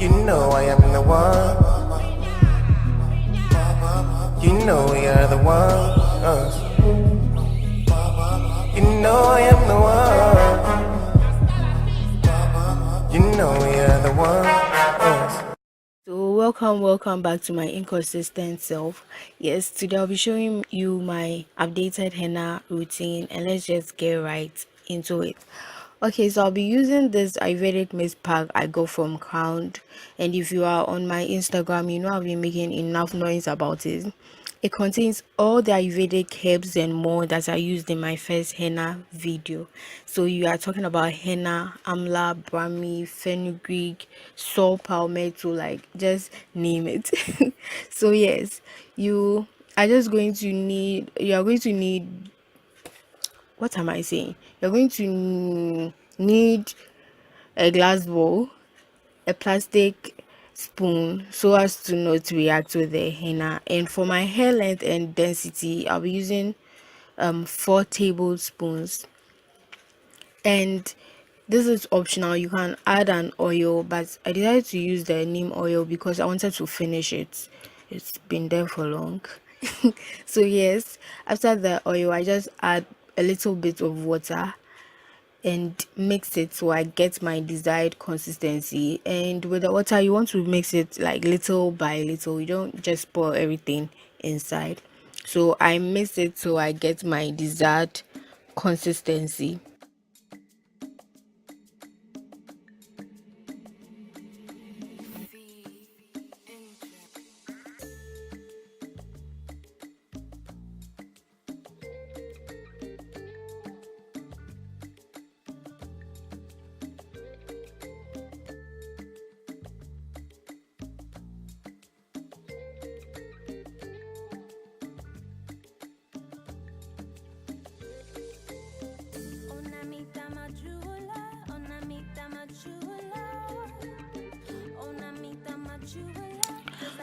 You know I am the one. You know we are the one. You know I am the one. You know we are the one. So welcome back to my inconsistent self. Yes, today I'll be showing you my updated henna routine, and let's just get right into it. Okay, so I'll be using this Ayurvedic mist pack I got from Crown, and if you are on my Instagram, you know I've been making enough noise about it. It contains all the Ayurvedic herbs and more that I used in my first henna video. So you are talking about henna, amla, brahmi, fenugreek, saw palmetto, like just name it. So yes, you are just going to need. You are going to need. What am I saying? You're going to need a glass bowl, a plastic spoon so as to not react with the henna, and for my hair length and density I'll be using 4 tablespoons, and this is optional. You can add an oil, but I decided to use the neem oil because I wanted to finish it. It's been there for long. So yes, after the oil I just add a little bit of water and mix it so I get my desired consistency. And with the water, you want to mix it like little by little. You don't just pour everything inside. So I mix it so I get my desired consistency.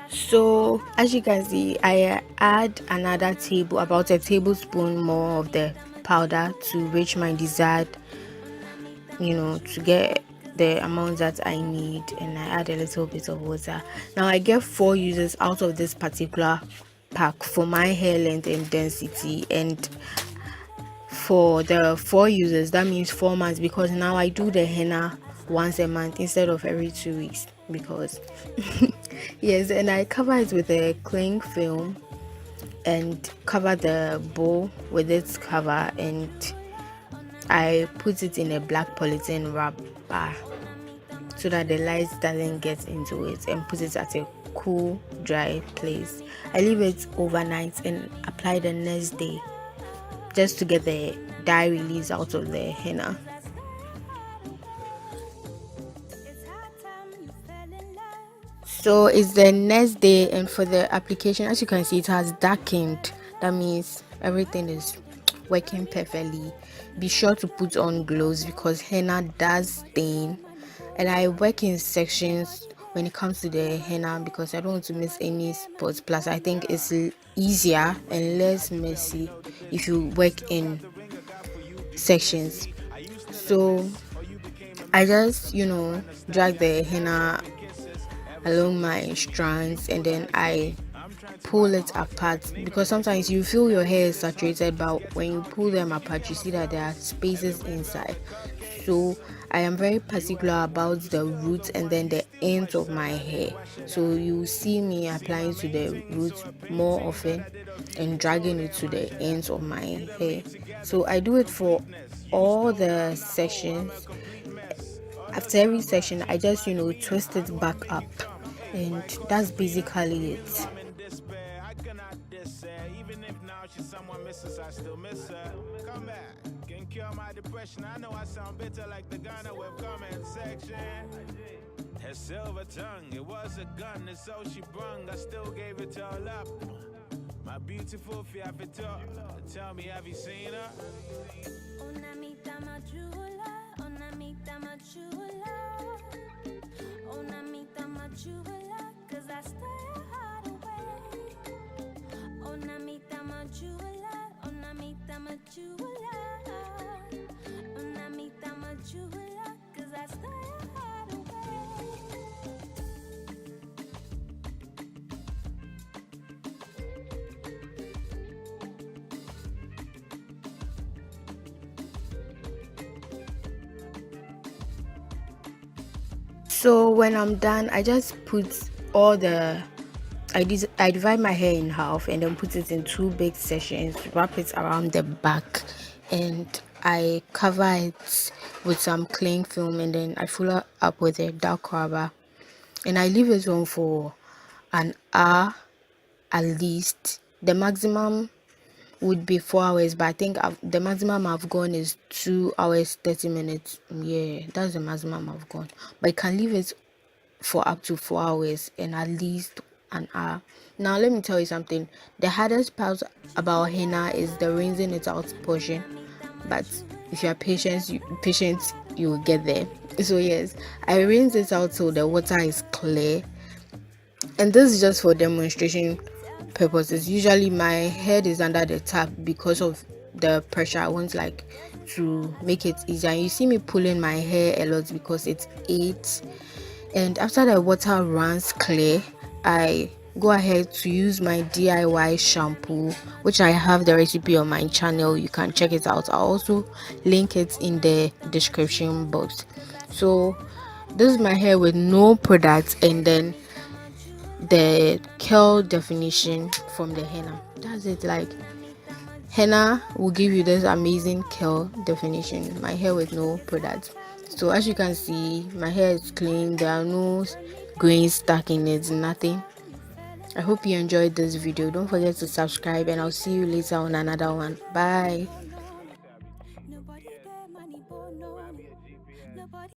So as you can see, I add another about a tablespoon more of the powder to reach my desired, to get the amount that I need, and I add a little bit of water. Now I get 4 uses out of this particular pack for my hair length and density, and for the 4 uses that means 4 months, because now I do the henna once a month instead of every 2 weeks, because yes, and I cover it with a cling film and cover the bowl with its cover, and I put it in a black polythene wrapper so that the light doesn't get into it, and put it at a cool dry place. I leave it overnight and apply the next day just to get the dye release out of the henna. So it's the next day, and for the application, as you can see, it has darkened. That means everything is working perfectly. Be sure to put on gloves because henna does stain, and I work in sections when it comes to the henna because I don't want to miss any spots. Plus I think it's easier and less messy if you work in sections. So I just drag the henna along my strands, and then I pull it apart, because sometimes you feel your hair is saturated, but when you pull them apart you see that there are spaces inside. So I am very particular about the roots and then the ends of my hair, so you see me applying to the roots more often and dragging it to the ends of my hair. So I do it for all the sections. After every section I just twist it back up, and that's basically it. Even if now she's someone misses, I still miss her. Come back, can cure my depression. I know I sound bitter like the Ghana with comment section. Her silver tongue, it was a gun, and so she brung. I still gave it all up. My beautiful fiafito. Tell me, have you seen her? Onamita machula, onamita machula, onamita machula, 'cause I stay hard away. Onamita machula, onamita machula, onamita machula, 'cause I stay hard away. So when I'm done, I just put all the I divide my hair in half and then put it in two big sections, wrap it around the back, and I cover it with some cling film, and then I follow up with a dark rubber, and I leave it on for an hour at least. The maximum would be 4 hours, but I think the maximum I've gone is 2 hours 30 minutes. Yeah, that's the maximum I've gone, but I can leave it for up to 4 hours and at least an hour. Now let me tell you something. The hardest part about henna is the rinsing it out portion, but if you are patient, you will get there. So yes, I rinse it out so the water is clear, and this is just for demonstration purposes. Usually my head is under the tap because of the pressure. I want like to make it easier, and you see me pulling my hair a lot because it's 8. And after the water runs clear, I go ahead to use my DIY shampoo, which I have the recipe on my channel. You can check it out. I'll also link it in the description box. So this is my hair with no products, and then the curl definition from the henna. That's it. Like, henna will give you this amazing curl definition. My hair with no products. So as you can see, my hair is clean. There are no grains stuck in it, nothing. I hope you enjoyed this video. Don't forget to subscribe, and I'll see you later on another one. Bye.